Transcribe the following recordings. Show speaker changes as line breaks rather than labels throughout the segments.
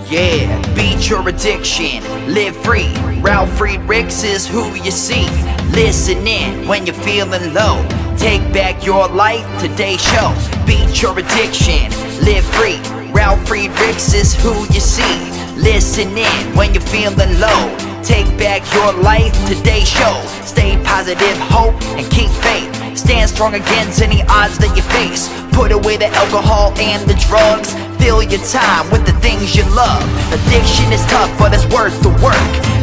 Yeah, beat your addiction, live free. Ralf Friedrichs is who you see. Listen in when you're feeling low. Take back your life, today's show. Beat your addiction, live free. Ralf Friedrichs is who you see. Listen in when you're feeling low. Take back your life, today's show. Stay positive, hope, and keep faith. Stand strong against any odds that you face. Put away the alcohol and the drugs. Fill your time with the things you love. Addiction is tough, but it's worth the work.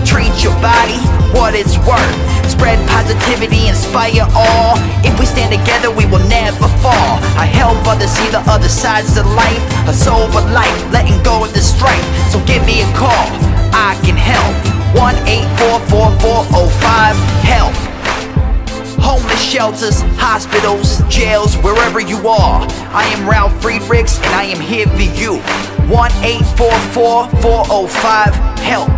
Treat your body what it's worth. Spread positivity, inspire all. If we stand together, we will never fall. I help others see the other sides of life. A sober life, letting go of the strife. So give me a call, I can help. 1-844-4405-HELP. Homeless shelters, hospitals, jails, wherever you are. I am Ralf Friedrichs and I am here for you. 1-844-405-HELP.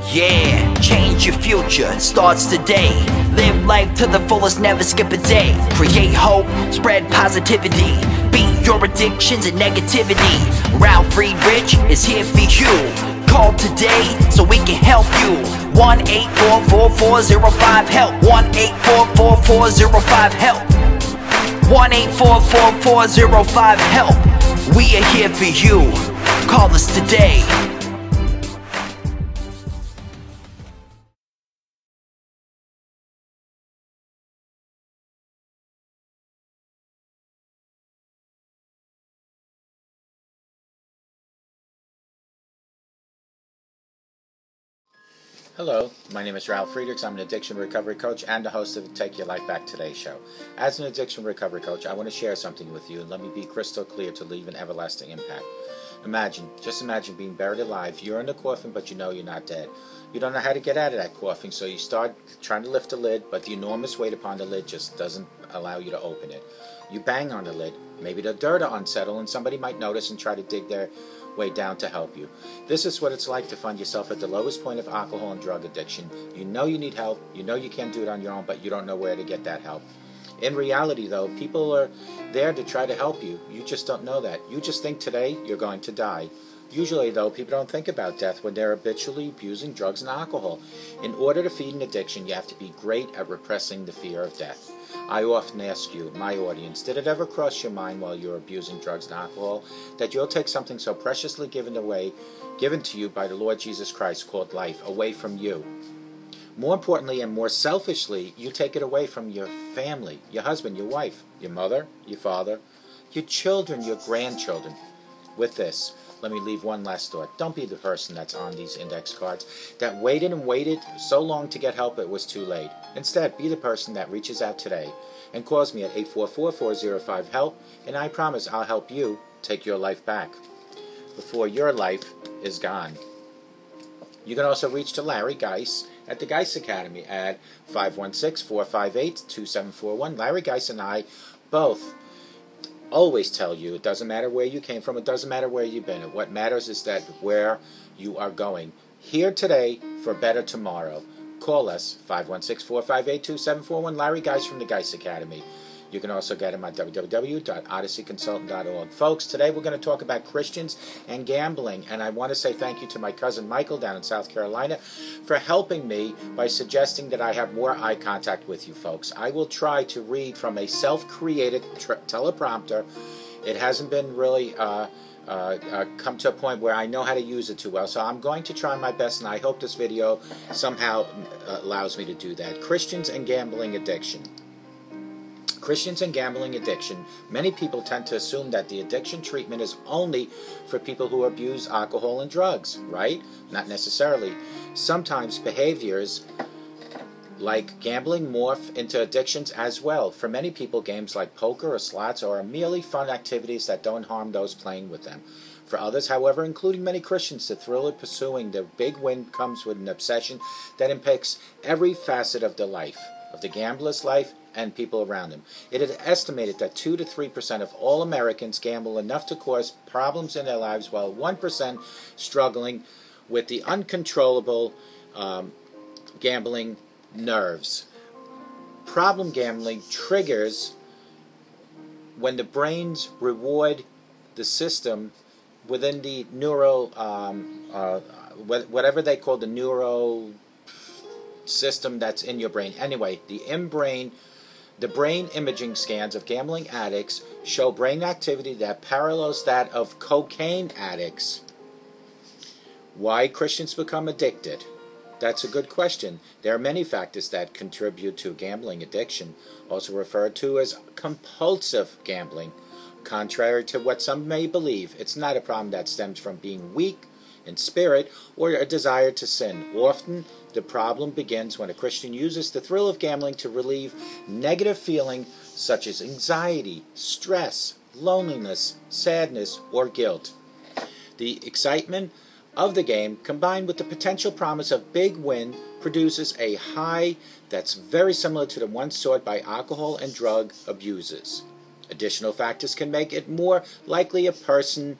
Yeah, change your future, starts today. Live life to the fullest, never skip a day. Create hope, spread positivity. Beat your addictions and negativity. Ralf Friedrichs is here for you. Call today so we can help you. 1-844-405-HELP. 1-844-405-HELP. 1-844-405-HELP. We are here for you. Call us today.
Hello, my name is Ralf Friedrichs. I'm an addiction recovery coach and the host of the Take Your Life Back Today show. As an addiction recovery coach, I want to share something with you, and let me be crystal clear to leave an everlasting impact. Just imagine being buried alive. You're in the coffin, but you know you're not dead. You don't know how to get out of that coffin, so you start trying to lift the lid, but the enormous weight upon the lid just doesn't allow you to open it. You bang on the lid. Maybe the dirt will unsettle, and somebody might notice and try to dig their way down to help you. This is what it's like to find yourself at the lowest point of alcohol and drug addiction. You know you need help. You know you can't do it on your own, but you don't know where to get that help. In reality, though, people are there to try to help you. You just don't know that. You just think today you're going to die. Usually, though, people don't think about death when they're habitually abusing drugs and alcohol. In order to feed an addiction, you have to be great at repressing the fear of death. I often ask you, my audience, did it ever cross your mind while you're abusing drugs and alcohol that you'll take something so preciously given to you by the Lord Jesus Christ called life away from you? More importantly and more selfishly, you take it away from your family, your husband, your wife, your mother, your father, your children, your grandchildren. With this, let me leave one last thought. Don't be the person that's on these index cards that waited and waited so long to get help it was too late. Instead, be the person that reaches out today and calls me at 844-405-HELP, and I promise I'll help you take your life back before your life is gone. You can also reach to Larry Geis at the Geis Academy at 516-458-2741. Larry Geis and I both always tell you it doesn't matter where you came from, it doesn't matter where you've been. What matters is that where you are going. Here today for better tomorrow. Call us, 516-458-2741. Larry Geis from the Geis Academy. You can also get him at www.odysseyconsultant.org. Folks, today we're going to talk about Christians and gambling, and I want to say thank you to my cousin Michael down in South Carolina for helping me by suggesting that I have more eye contact with you folks. I will try to read from a self-created teleprompter. It hasn't been really come to a point where I know how to use it too well, so I'm going to try my best, and I hope this video somehow allows me to do that. Christians and gambling addiction. Christians and gambling addiction. Many people tend to assume that the addiction treatment is only for people who abuse alcohol and drugs, right? Not necessarily. Sometimes behaviors like gambling morph into addictions as well. For many people, games like poker or slots are merely fun activities that don't harm those playing with them. For others, however, including many Christians, the thrill of pursuing the big win comes with an obsession that impacts every facet of the life, of the gambler's life and people around him. It is estimated that 2 to 3% of all Americans gamble enough to cause problems in their lives, while 1% struggling with the uncontrollable gambling nerves. Problem gambling triggers when the brain's reward the system within the neural, whatever they call the neural system that's in your brain. Anyway, the brain imaging scans of gambling addicts show brain activity that parallels that of cocaine addicts. Why Christians become addicted? That's a good question. There are many factors that contribute to gambling addiction, also referred to as compulsive gambling. Contrary to what some may believe, it's not a problem that stems from being weak in spirit or a desire to sin. Often, the problem begins when a Christian uses the thrill of gambling to relieve negative feelings such as anxiety, stress, loneliness, sadness, or guilt. The excitement of the game, combined with the potential promise of big win, produces a high that's very similar to the one sought by alcohol and drug abusers. Additional factors can make it more likely a person,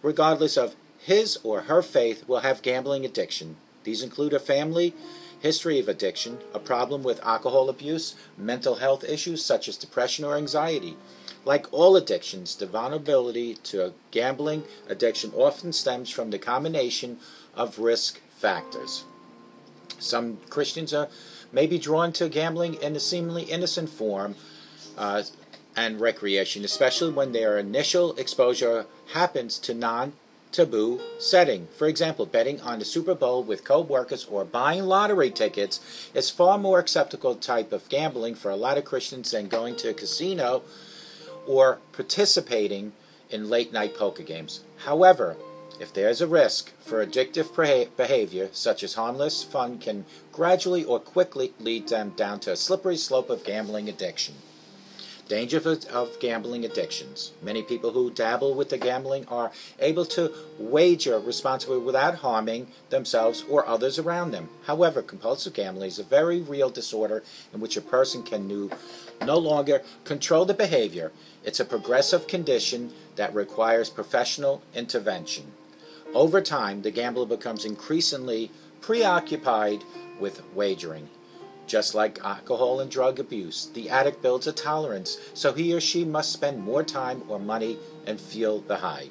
regardless of his or her faith, will have gambling addiction. These include a family history of addiction, a problem with alcohol abuse, mental health issues such as depression or anxiety. Like all addictions, the vulnerability to a gambling addiction often stems from the combination of risk factors. Some Christians may be drawn to gambling in a seemingly innocent form and recreation, especially when their initial exposure happens to non-taboo setting. For example, betting on the Super Bowl with co-workers or buying lottery tickets is far more acceptable type of gambling for a lot of Christians than going to a casino or participating in late-night poker games. However, if there is a risk for addictive behavior, such as harmless fun can gradually or quickly lead them down to a slippery slope of gambling addiction. Danger of gambling addictions. Many people who dabble with the gambling are able to wager responsibly without harming themselves or others around them. However, compulsive gambling is a very real disorder in which a person can no longer control the behavior. It's a progressive condition that requires professional intervention. Over time, the gambler becomes increasingly preoccupied with wagering. Just like alcohol and drug abuse, the addict builds a tolerance, so he or she must spend more time or money and feel the high.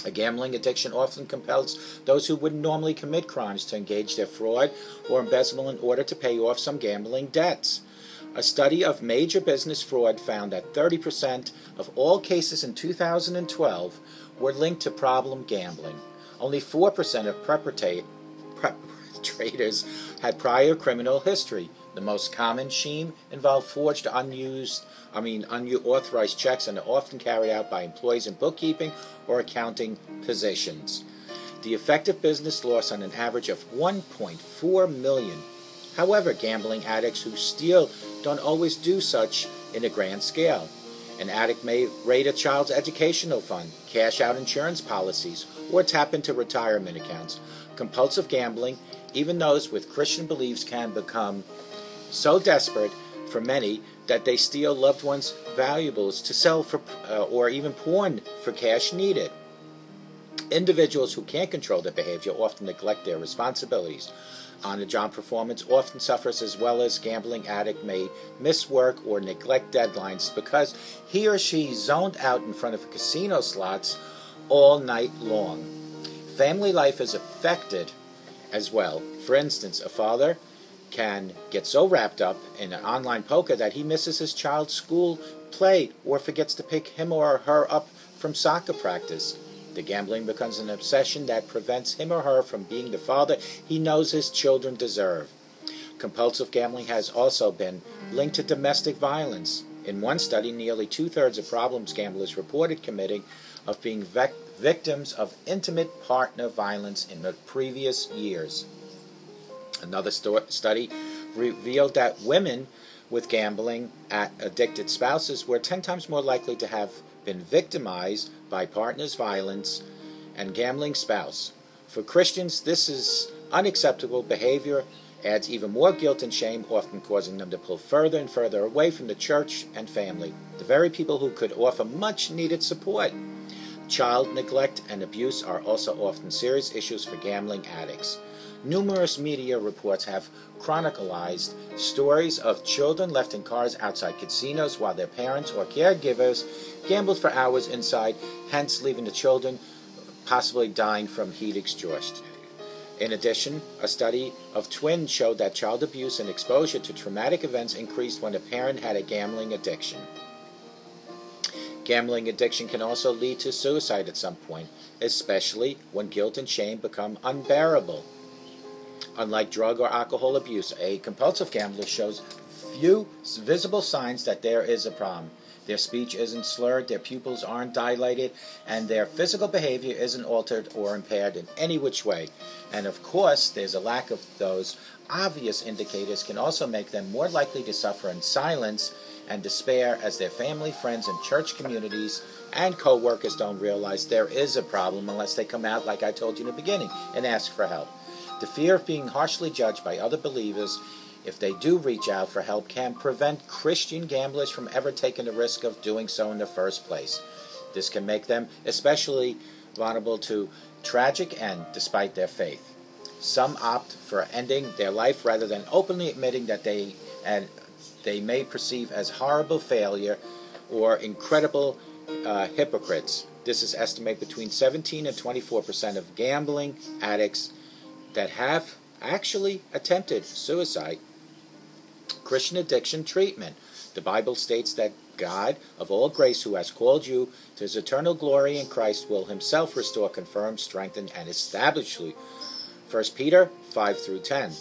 A gambling addiction often compels those who wouldn't normally commit crimes to engage their fraud or embezzlement in order to pay off some gambling debts. A study of major business fraud found that 30% of all cases in 2012 were linked to problem gambling. Only 4% of perpetrators had prior criminal history. The most common scheme involved forged, unauthorized checks and are often carried out by employees in bookkeeping or accounting positions. The effective business loss on an average of $1.4 million. However, gambling addicts who steal don't always do such in a grand scale. An addict may raid a child's educational fund, cash out insurance policies, or tap into retirement accounts. Compulsive gambling, even those with Christian beliefs, can become so desperate for many that they steal loved ones' valuables to sell for or even pawn for cash needed. Individuals who can't control their behavior often neglect their responsibilities. On-the-job performance often suffers, as well as gambling addict may miss work or neglect deadlines because he or she zoned out in front of casino slots all night long. Family life is affected as well. For instance, a father can get so wrapped up in an online poker that he misses his child's school play or forgets to pick him or her up from soccer practice. The gambling becomes an obsession that prevents him or her from being the father he knows his children deserve. Compulsive gambling has also been linked to domestic violence. In one study, nearly two-thirds of problems gamblers reported committing of being victims of intimate partner violence in the previous years. Another study revealed that women with gambling addicted spouses were 10 times more likely to have been victimized by partner's violence and gambling spouse. For Christians, this is unacceptable behavior, adds even more guilt and shame, often causing them to pull further and further away from the church and family, the very people who could offer much-needed support. Child neglect and abuse are also often serious issues for gambling addicts. Numerous media reports have chronicled stories of children left in cars outside casinos while their parents or caregivers gambled for hours inside, hence leaving the children possibly dying from heat exhaustion. In addition, a study of twins showed that child abuse and exposure to traumatic events increased when a parent had a gambling addiction. Gambling addiction can also lead to suicide at some point, especially when guilt and shame become unbearable. Unlike drug or alcohol abuse, a compulsive gambler shows few visible signs that there is a problem. Their speech isn't slurred, their pupils aren't dilated, and their physical behavior isn't altered or impaired in any which way. And of course, there's a lack of those obvious indicators can also make them more likely to suffer in silence and despair, as their family, friends, and church communities and co-workers don't realize there is a problem unless they come out, like I told you in the beginning, and ask for help. The fear of being harshly judged by other believers, if they do reach out for help, can prevent Christian gamblers from ever taking the risk of doing so in the first place. This can make them especially vulnerable to tragic end despite their faith. Some opt for ending their life rather than openly admitting that they may perceive as horrible failure or incredible hypocrites. This is estimated between 17 and 24% of gambling addicts that have actually attempted suicide. Christian addiction treatment. The Bible states that God of all grace, who has called you to his eternal glory in Christ, will himself restore, confirm, strengthen, and establish you. 1 Peter 5 through 10.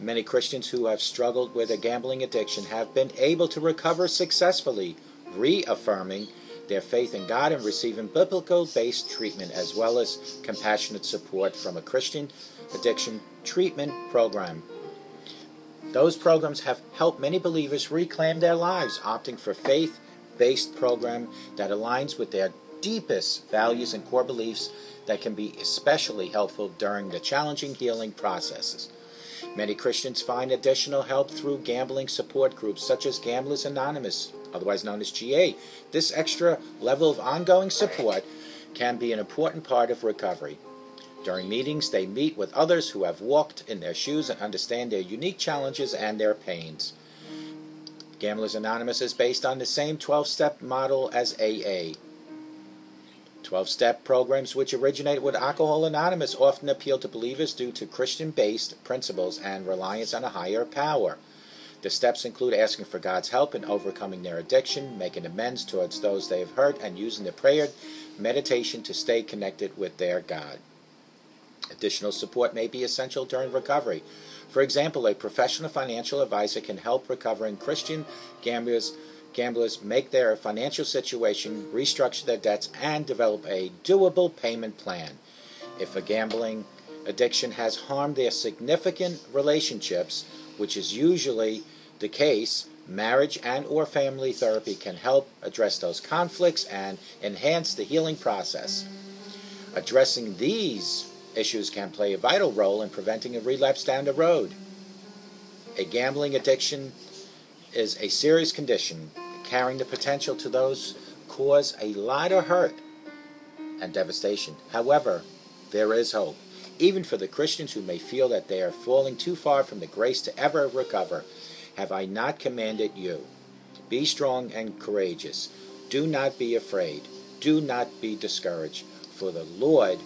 Many Christians who have struggled with a gambling addiction have been able to recover successfully, reaffirming their faith in God and receiving biblical-based treatment as well as compassionate support from a Christian addiction treatment program. Those programs have helped many believers reclaim their lives, opting for faith-based program that aligns with their deepest values and core beliefs that can be especially helpful during the challenging healing processes. Many Christians find additional help through gambling support groups such as Gamblers Anonymous, otherwise known as GA. This extra level of ongoing support can be an important part of recovery. During meetings, they meet with others who have walked in their shoes and understand their unique challenges and their pains. Gamblers Anonymous is based on the same 12-step model as AA. 12-step programs which originate with Alcohol Anonymous often appeal to believers due to Christian-based principles and reliance on a higher power. The steps include asking for God's help in overcoming their addiction, making amends towards those they have hurt, and using the prayer meditation to stay connected with their God. Additional support may be essential during recovery. For example, a professional financial advisor can help recovering Christian gamblers make their financial situation, restructure their debts, and develop a doable payment plan. If a gambling addiction has harmed their significant relationships, which is usually the case, marriage and or family therapy can help address those conflicts and enhance the healing process. Addressing these issues can play a vital role in preventing a relapse down the road. A gambling addiction is a serious condition, carrying the potential to those cause a lot of hurt and devastation. However, there is hope, even for the Christians who may feel that they are falling too far from the grace to ever recover. Have I not commanded you? Be strong and courageous. Do not be afraid. Do not be discouraged, for the Lord,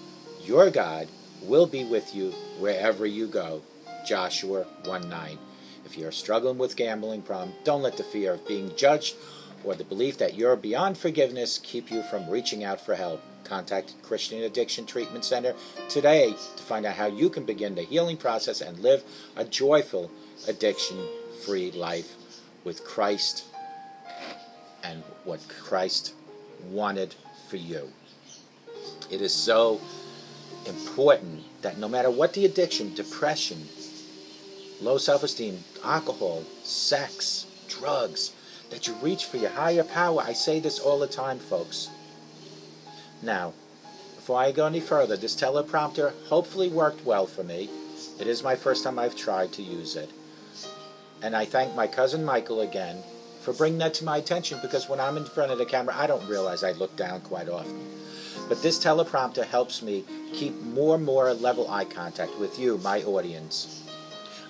your God, will be with you wherever you go. Joshua 1:9. If you're struggling with gambling problem, don't let the fear of being judged or the belief that you're beyond forgiveness keep you from reaching out for help. Contact Christian Addiction Treatment Center today to find out how you can begin the healing process and live a joyful, addiction-free life with Christ and what Christ wanted for you. It is so important that no matter what the addiction, depression, low self-esteem, alcohol, sex, drugs, that you reach for your higher power. I say this all the time, folks. Now, before I go any further, this teleprompter hopefully worked well for me. It is my first time I've tried to use it. And I thank my cousin Michael again for bringing that to my attention, because when I'm in front of the camera, I don't realize I look down quite often. But this teleprompter helps me keep more and more level eye contact with you, my audience.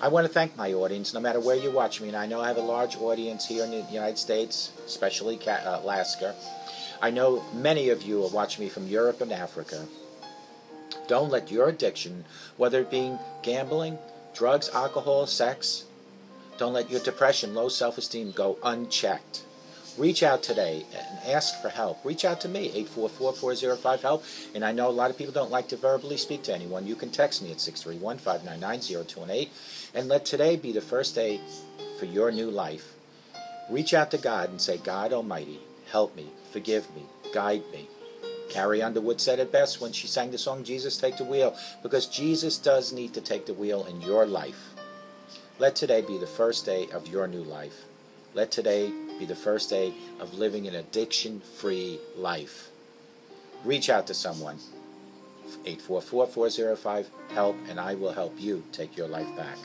I want to thank my audience, no matter where you watch me, and I know I have a large audience here in the United States, especially Alaska. I know many of you are watching me from Europe and Africa. Don't let your addiction, whether it be gambling, drugs, alcohol, sex, don't let your depression, low self-esteem go unchecked. Reach out today and ask for help. Reach out to me, 844-405-HELP. And I know a lot of people don't like to verbally speak to anyone. You can text me at 631-599-0218. And let today be the first day for your new life. Reach out to God and say, God Almighty, help me, forgive me, guide me. Carrie Underwood said it best when she sang the song, Jesus Take the Wheel, because Jesus does need to take the wheel in your life. Let today be the first day of your new life. Let today be the first day of living an addiction-free life. Reach out to someone, 844-405-HELP, and I will help you take your life back.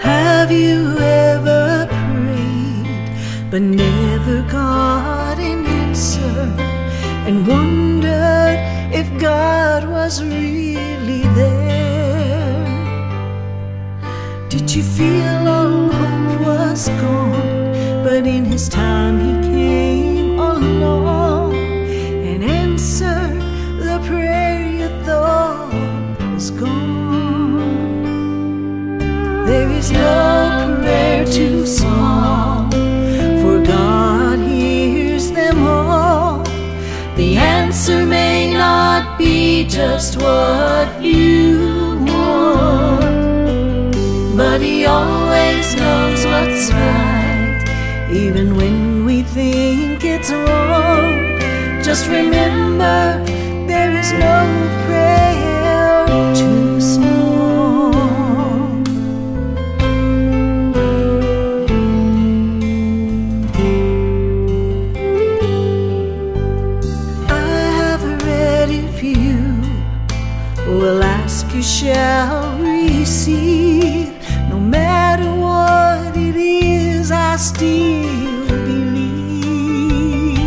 Have you never got an answer and wondered if God was really there? Did you feel all hope was gone, but in His time He came along and answered the prayer you thought was gone? There is no prayer too small, for God hears them all. The answer may not be just what you want, but He always knows what's right, even when we think it's wrong. Just remember, there is no prayer too small. I have ready for you, will ask, you shall receive. No matter what it is, I still believe.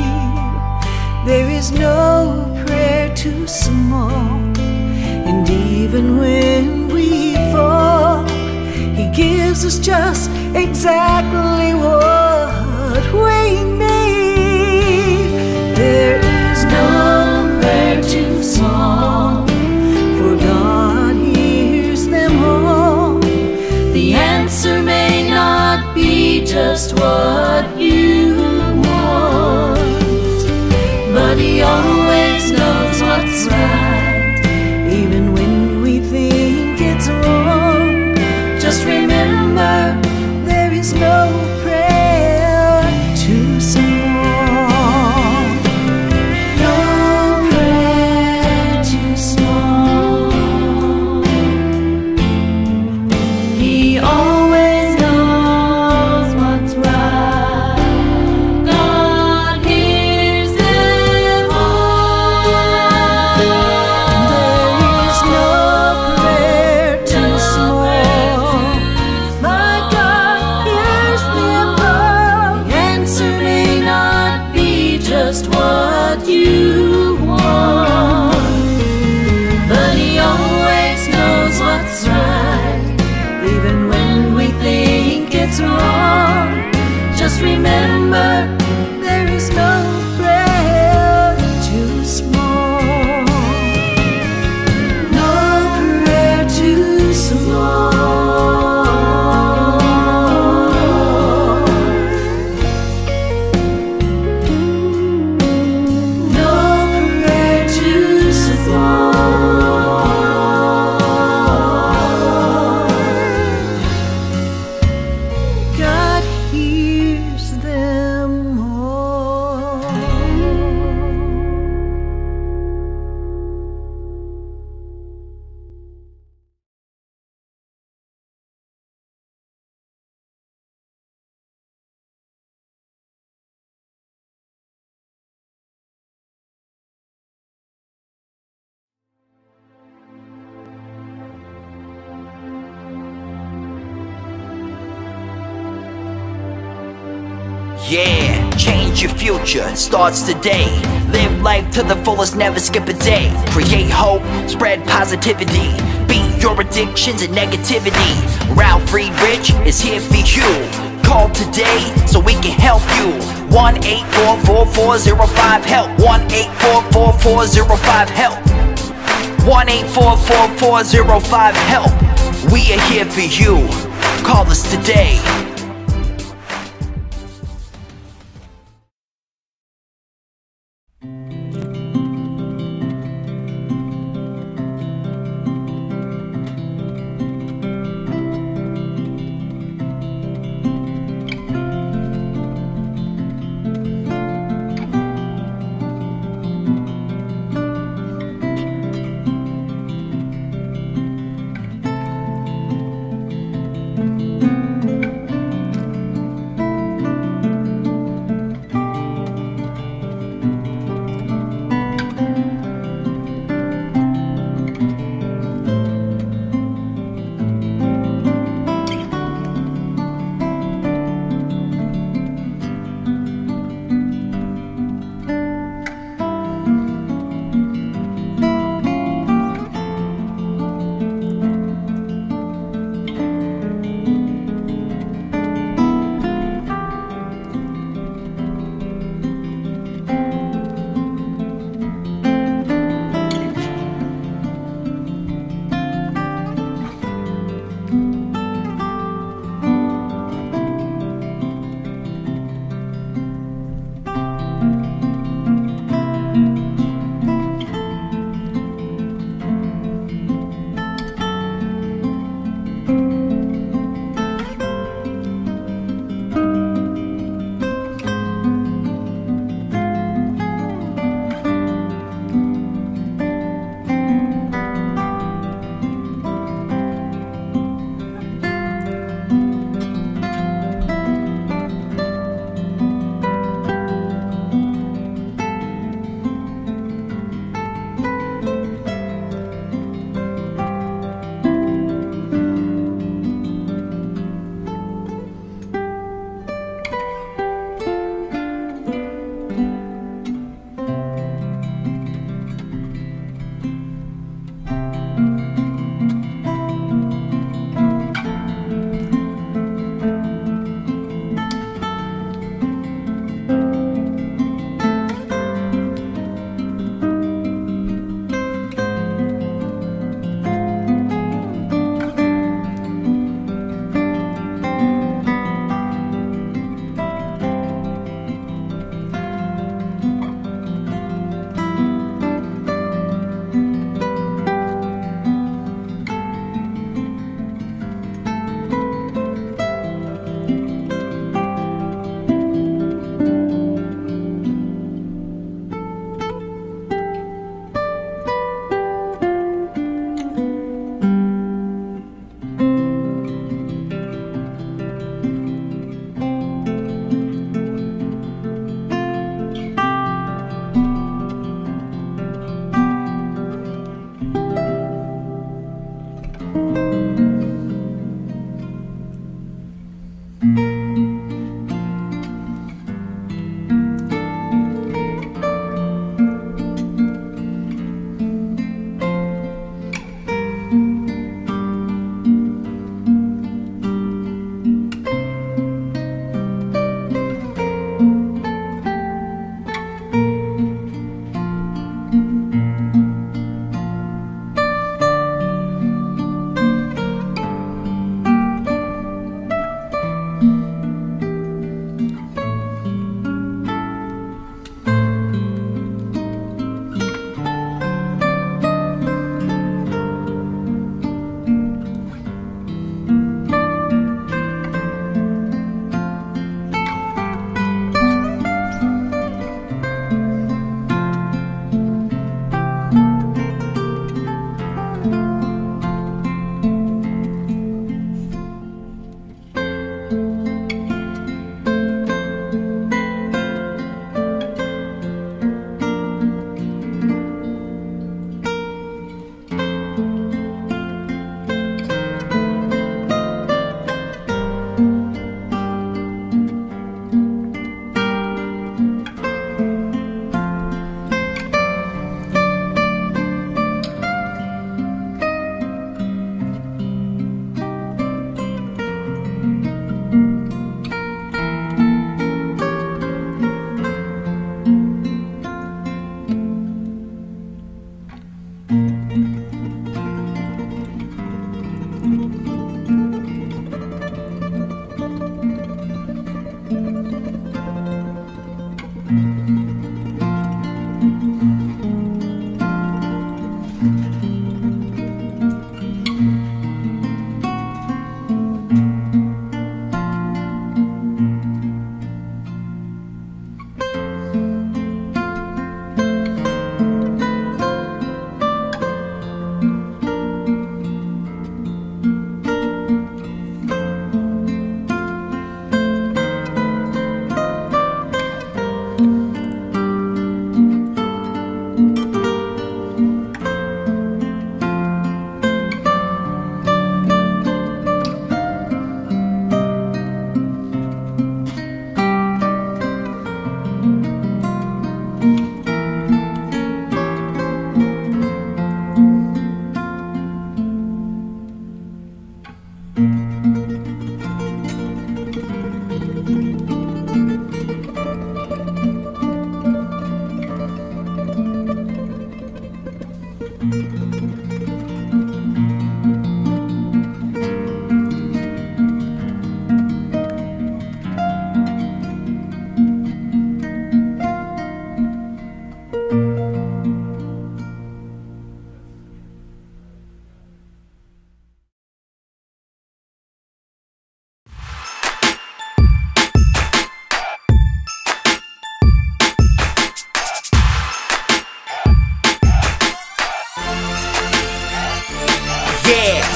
There is no prayer too small, and even when we fall, He gives us just exactly what we need. There is no prayer too small, for God hears them all. The answer may not be just what you want, but He always knows what's right, even when we think it's wrong. Just remember, there is no prayer too small. No prayer too small. He always knows what's right. God hears them all. There is no prayer too small. My God hears them all. The answer may not be just what you want, but He always knows what's right, even when we think it's wrong. Just remember, there is no prayer too small. No prayer too small. No prayer too small. God hears them all.
Yeah, change your future, it starts today. Live life to the fullest, never skip a day. Create hope, spread positivity. Beat your addictions and negativity. Ralf Friedrichs is here for you. Call today so we can help you. 1-844-405-HELP. 1-844-405-HELP. 1-844-405-HELP. We are here for you. Call us today.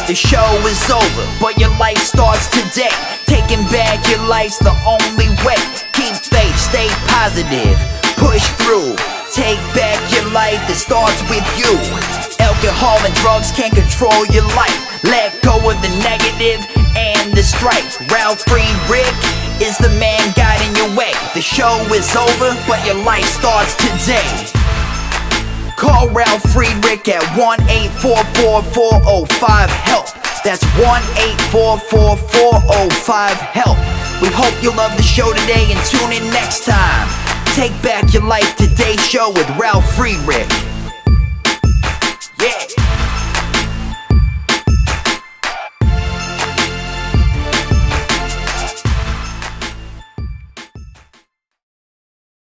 The show is over, but your life starts today. Taking back your life's the only way. Keep faith, stay positive, push through. Take back your life, it starts with you. Alcohol and drugs can't control your life. Let go of the negative and the strife. Ralf Friedrichs is the man guiding your way. The show is over, but your life starts today. Call Ralf Friedrichs at 1-844-405-HELP. That's 1-844-405-HELP. We hope you love the show today and tune in next time. Take back your life today show with Ralf Friedrichs.